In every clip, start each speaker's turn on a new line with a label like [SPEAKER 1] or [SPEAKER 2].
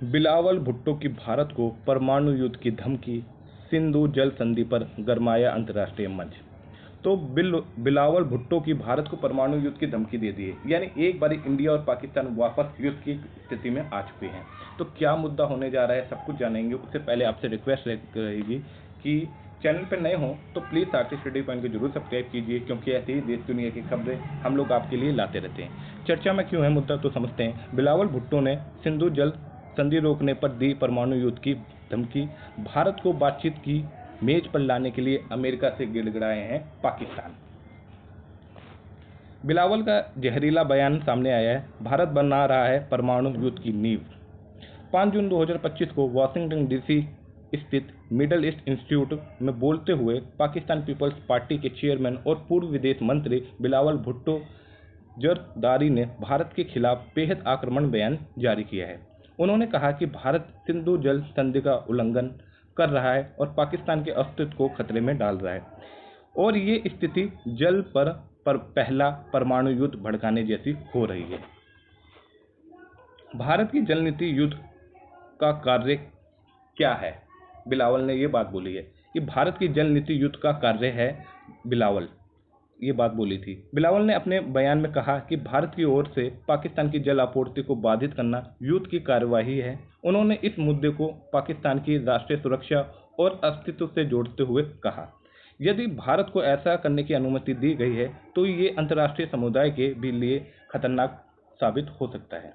[SPEAKER 1] बिलावल भुट्टो की भारत को परमाणु युद्ध की धमकी, सिंधु जल संधि पर गरमाया अंतर्राष्ट्रीय मंच। तो बिलावल भुट्टो की भारत को परमाणु युद्ध की धमकी दे दी है, यानी एक बार इंडिया और पाकिस्तान वापस युद्ध की स्थिति में आ चुके हैं। तो क्या मुद्दा होने जा रहा है, सब कुछ जानेंगे। उससे पहले आपसे रिक्वेस्ट रहेगी कि चैनल पर नए हों तो प्लीज़ आर्टिस्ट स्टडी पॉइंट को जरूर सब्सक्राइब कीजिए, क्योंकि ऐसी ही देश दुनिया की खबरें हम लोग आपके लिए लाते रहते हैं। चर्चा में क्यों है मुद्दा, तो समझते हैं। बिलावल भुट्टो ने सिंधु जल संधि रोकने पर दी परमाणु युद्ध की धमकी, भारत को बातचीत की मेज पर लाने के लिए अमेरिका से गिड़गिड़ाए हैं पाकिस्तान। बिलावल का जहरीला बयान सामने आया है, भारत बना रहा है परमाणु युद्ध की नींव। 5 जून 2025 को वाशिंगटन डीसी स्थित मिडल ईस्ट इंस्टीट्यूट में बोलते हुए पाकिस्तान पीपल्स पार्टी के चेयरमैन और पूर्व विदेश मंत्री बिलावल भुट्टो जरदारी ने भारत के खिलाफ बेहद आक्रामक बयान जारी किया है। उन्होंने कहा कि भारत सिंधु जल संधि का उल्लंघन कर रहा है और पाकिस्तान के अस्तित्व को खतरे में डाल रहा है, और ये स्थिति जल पर पहला परमाणु युद्ध भड़काने जैसी हो रही है। भारत की जल नीति युद्ध का कार्य क्या है? बिलावल ने ये बात बोली है कि भारत की जल नीति युद्ध का कार्य है। बिलावल ये बात बोली थी। बिलावल ने अपने बयान में कहा कि भारत की ओर से पाकिस्तान की जल आपूर्ति को बाधित करना युद्ध की कार्यवाही है। उन्होंने इस मुद्दे को पाकिस्तान की राष्ट्रीय सुरक्षा और अस्तित्व से जोड़ते हुए कहा, यदि भारत को ऐसा करने की अनुमति दी गई है तो ये अंतर्राष्ट्रीय समुदाय के भी लिए खतरनाक साबित हो सकता है।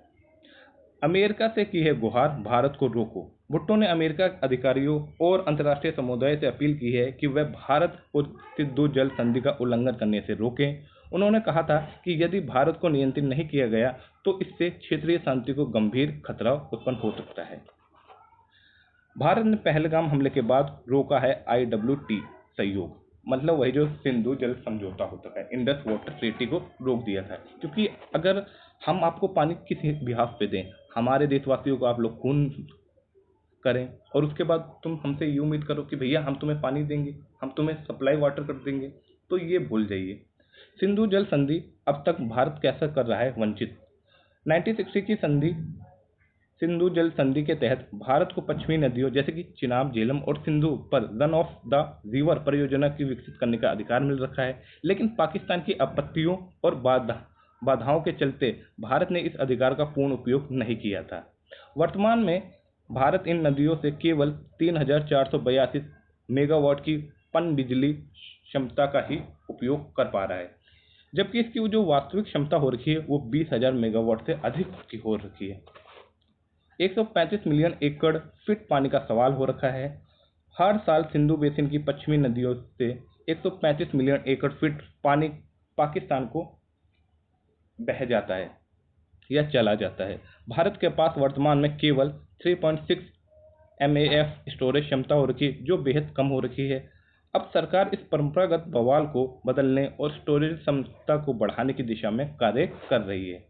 [SPEAKER 1] अमेरिका से की है गुहार, भारत को रोको। भुट्टो ने अमेरिका अधिकारियों और अंतर्राष्ट्रीय समुदाय से अपील की है कि वह भारत को सिंधु जल संधि का उल्लंघन करने से रोकें। उन्होंने कहा था कि यदि भारत को नियंत्रित नहीं किया गया तो इससे क्षेत्रीय शांति को गंभीर खतरा उत्पन्न हो सकता है। भारत ने पहलगाम हमले के बाद रोका है IWT सहयोग, मतलब वही जो सिंधु जल समझौता होता है, इंडस वाटर ट्रीटी को रोक दिया था। क्योंकि अगर हम आपको पानी किसी बिहाफ पे दें, हमारे देशवासियों को आप लोग खून करें और उसके बाद तुम हमसे ये उम्मीद करो कि भैया हम तुम्हें पानी देंगे, हम तुम्हें सप्लाई वाटर कर देंगे, तो ये भूल जाइए। सिंधु जल संधि अब तक भारत कैसा कर रहा है वंचित। 1960 की संधि सिंधु जल संधि के तहत भारत को पश्चिमी नदियों जैसे कि चिनाब, झेलम और सिंधु पर रन ऑफ द रिवर परियोजना की विकसित करने का अधिकार मिल रखा है, लेकिन पाकिस्तान की आपत्तियों और बाधाओं के चलते भारत ने इस अधिकार का पूर्ण उपयोग नहीं किया था। वर्तमान में भारत इन नदियों से केवल 3482 मेगावाट की पन बिजली क्षमता का ही उपयोग कर पा रहा है, जबकि इसकी जो वास्तविक क्षमता हो रखी है वो 20,000 मेगावाट से अधिक की हो रखी है। 135 मिलियन एकड़ फीट पानी का सवाल हो रखा है। हर साल सिंधु बेसिन की पश्चिमी नदियों से 135 मिलियन एकड़ फीट पानी पाकिस्तान को बह जाता है या चला जाता है। भारत के पास वर्तमान में केवल 3.6 MAF स्टोरेज क्षमता हो रखी है, जो बेहद कम हो रखी है। अब सरकार इस परंपरागत बवाल को बदलने और स्टोरेज क्षमता को बढ़ाने की दिशा में कार्य कर रही है।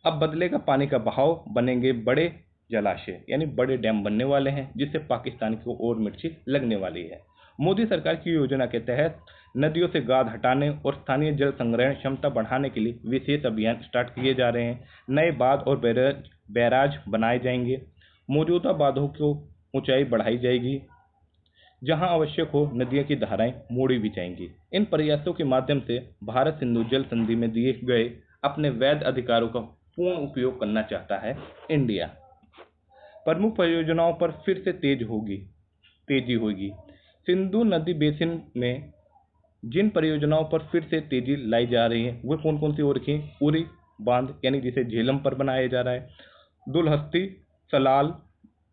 [SPEAKER 1] अब बदलेगा पानी का बहाव, बनेंगे बड़े जलाशय यानी बड़े डैम बनने वाले हैं, जिससे पाकिस्तान को और मिर्ची लगने वाली है। मोदी सरकार की योजना के तहत नदियों से गाद हटाने और स्थानीय जल संग्रहण क्षमता बढ़ाने के लिए विशेष अभियान स्टार्ट किए जा रहे हैं। नए बांध और बैराज बनाए जाएंगे, मौजूदा बांधों को ऊंचाई बढ़ाई जाएगी, जहां आवश्यक हो नदियों की धाराएं मोड़ी भी जाएंगी। इन प्रयासों के माध्यम से भारत सिंधु जल संधि में दिए गए अपने वैध अधिकारों का पूर्ण उपयोग करना चाहता है। इंडिया प्रमुख परियोजनाओं पर फिर से तेजी होगी। सिंधु नदी बेसिन में जिन परियोजनाओं पर फिर से तेजी लाई जा रही है वो कौन कौन सी हो रखी है? उरी बांध यानी जिसे झेलम पर बनाया जा रहा है, दुलहस्ती, सलाल,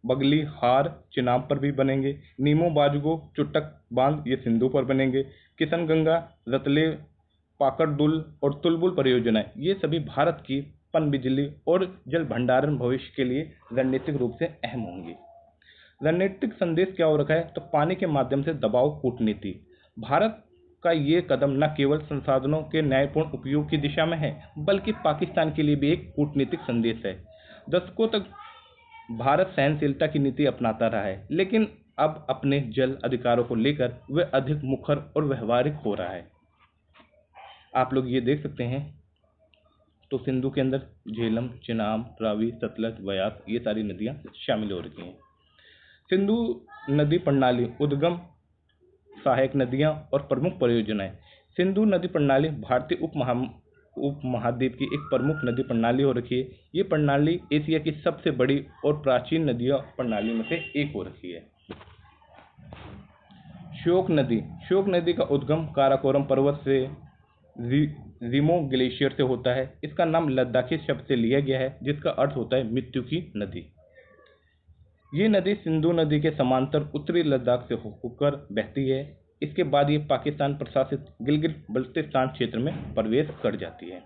[SPEAKER 1] बगली, हार, चिनाब पर भी बनेंगे। नीमो, बाजगो, चुटक बांध ये सिंधु पर बनेंगे। किशनगंगा, रतले, पाकड़दुल और तुलबुल परियोजनाएं ये सभी भारत की पन बिजली और जल भंडारण भविष्य के लिए रणनीतिक रूप से अहम होंगी। रणनीतिक संदेश क्या हो रखा है? तो पानी के माध्यम से दबाव कूटनीति। भारत का ये कदम न केवल संसाधनों के न्यायपूर्ण उपयोग की दिशा में है, बल्कि पाकिस्तान के लिए भी एक कूटनीतिक संदेश है। दशकों तक भारत सहनशीलता की नीति अपनाता रहा है, लेकिन अब अपने जल अधिकारों को लेकर वह अधिक मुखर और व्यवहारिक हो रहा है। आप लोग ये देख सकते हैं तो सिंधु के अंदर झेलम, चिनाब, रावी, सतलज, व्यास ये सारी नदियाँ शामिल हो रखी हैं। सिंधु नदी प्रणाली उद्गम, सहायक नदियाँ और प्रमुख परियोजनाएं। सिंधु नदी प्रणाली भारतीय उपमहाद्वीप की एक प्रमुख नदी प्रणाली हो रखी है। ये प्रणाली एशिया की सबसे बड़ी और प्राचीन नदियों प्रणाली में से एक हो रखी है। श्योक नदी का उद्गम काराकोरम पर्वत से रिमो ग्लेशियर से होता है। इसका नाम लद्दाखी शब्द से लिया गया है जिसका अर्थ होता है मृत्यु की नदी। ये नदी सिंधु नदी के समांतर उत्तरी लद्दाख से होकर बहती है। इसके बाद ये पाकिस्तान प्रशासित गिलगित बल्तिस्तान क्षेत्र में प्रवेश कर जाती है।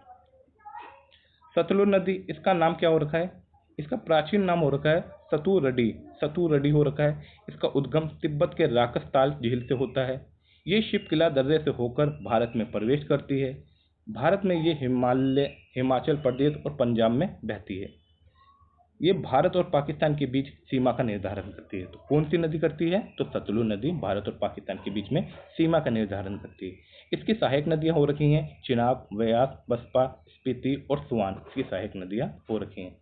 [SPEAKER 1] सतलुज नदी, इसका नाम क्या हो रखा है? इसका प्राचीन नाम हो रखा है सतुरडी हो रखा है। इसका उद्गम तिब्बत के राकसताल झील से होता है। ये शिपकिला दर्रे से होकर भारत में प्रवेश करती है। भारत में ये हिमाचल प्रदेश और पंजाब में बहती है। ये भारत और पाकिस्तान के बीच सीमा का निर्धारण करती है। तो कौन सी नदी करती है? तो सतलुज नदी भारत और पाकिस्तान के बीच में सीमा का निर्धारण करती है। इसकी सहायक नदियां हो रखी हैं चिनाब, व्यास, बसपा, स्पीति और स्वान। इसकी सहायक नदियां हो रखी हैं।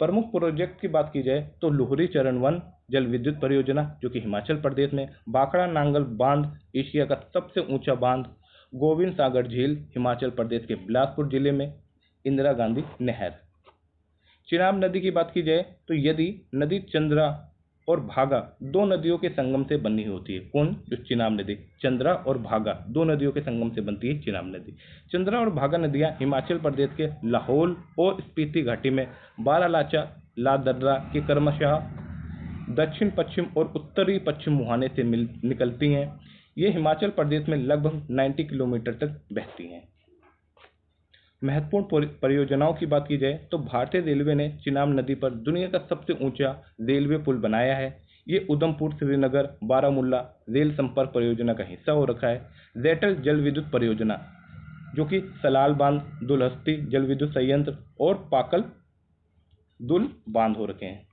[SPEAKER 1] प्रमुख प्रोजेक्ट की बात की जाए तो लोहरी चरण 1 जल विद्युत परियोजना जो कि हिमाचल प्रदेश में, बाखड़ा नांगल बांध एशिया का सबसे ऊंचा बांध, गोविंद सागर झील हिमाचल प्रदेश के बिलासपुर जिले में, इंदिरा गांधी नहर। चिनाब नदी की बात की जाए तो यदि नदी चंद्रा और भागा दो नदियों के संगम से बनी होती है। कौन? जो चिनाब नदी, चंद्रा और भागा दो नदियों के संगम से बनती है चिनाब नदी। चंद्रा और भागा नदियां हिमाचल प्रदेश के लाहौल और स्पीति घाटी में बारालाचा, लादर्रा के क्रमशः दक्षिण पश्चिम और उत्तरी पश्चिम मुहाने से निकलती हैं। ये हिमाचल प्रदेश में लगभग 90 किलोमीटर तक बहती हैं। महत्वपूर्ण परियोजनाओं की बात की जाए तो भारतीय रेलवे ने चिनाब नदी पर दुनिया का सबसे ऊंचा रेलवे पुल बनाया है। ये उधमपुर श्रीनगर बारामूला रेल संपर्क परियोजना का हिस्सा हो रखा है। जेटल जल विद्युत परियोजना जो कि सलाल बांध, दुलहस्ती जल विद्युत संयंत्र और पाकल दुल बांध हो रखे हैं।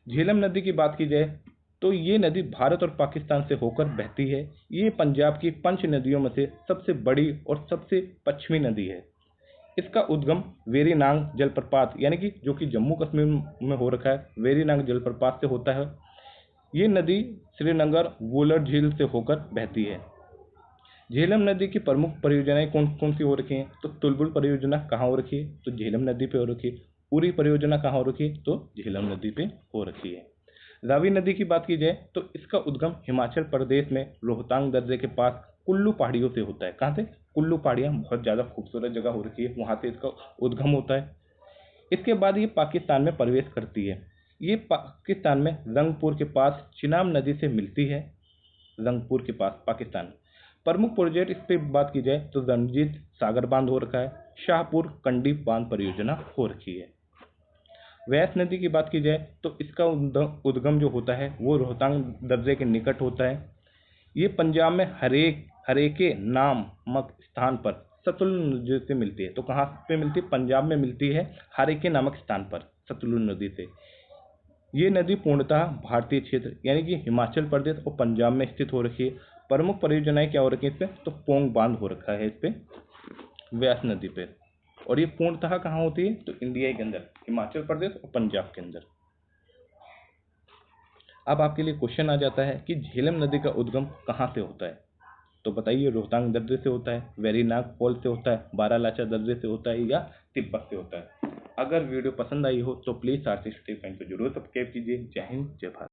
[SPEAKER 1] झेलम नदी की बात की जाए तो ये नदी भारत और पाकिस्तान से होकर बहती है। ये पंजाब की 5 नदियों में से सबसे बड़ी और सबसे पश्चिमी नदी है। इसका उद्गम वेरीनांग जलप्रपात यानी कि जो कि जम्मू कश्मीर में हो रखा है, वेरीनांग जलप्रपात से होता है। ये नदी श्रीनगर वुलर झील से होकर बहती है। झेलम नदी की प्रमुख परियोजनाएं कौन कौन सी हो रखी हैं? तो तुलबुल परियोजना कहाँ हो रखी है? तो झेलम नदी पे हो रखी है। उरी परियोजना कहाँ हो रखी है? तो झेलम नदी पे हो रखी है। रावी नदी की बात की जाए तो इसका उद्गम हिमाचल प्रदेश में रोहतांग दर्रे के पास कुल्लू पहाड़ियों से होता है। कहाँ से? कुल्लू पहाड़ियाँ बहुत ज़्यादा खूबसूरत जगह हो रखी है, वहाँ से इसका उद्गम होता है। इसके बाद ये पाकिस्तान में प्रवेश करती है। ये पाकिस्तान में रंगपुर के पास चिनाब नदी से मिलती है। रंगपुर के पास पाकिस्तान। प्रमुख प्रोजेक्ट इस पर बात की जाए तो रणजीत सागर बांध हो रखा है, शाहपुर कंडी बांध परियोजना हो रखी है। व्यास नदी की बात की जाए तो इसका उद्गम जो होता है वो रोहतांग दर्रे के निकट होता है। ये पंजाब में हरेके नामक स्थान पर सतलुज नदी से मिलती है। तो कहाँ पे मिलती है? पंजाब में मिलती है हरेके नामक स्थान पर सतलुज नदी से। ये नदी पूर्णतः भारतीय क्षेत्र यानी कि हिमाचल प्रदेश और पंजाब में स्थित हो रखी है। प्रमुख परियोजनाएं क्या हो रखी है इस पे? तो पोंग बांध हो रखा है इस पे व्यास नदी पे। और ये पूर्णतः कहाँ होती है? तो इंडिया के अंदर हिमाचल प्रदेश और पंजाब के अंदर। अब आपके लिए क्वेश्चन आ जाता है कि झेलम नदी का उद्गम कहाँ से होता है? तो बताइए, रोहतांग दर्रे से होता है, वेरीनाग फॉल से होता है, बारालाचा दर्रे से होता है या तिब्बत से होता है? अगर वीडियो पसंद आई हो तो प्लीज़ आरसी स्टडी पॉइंट को जरूर सब्सक्राइब कीजिए। जय हिंद, जय भारत।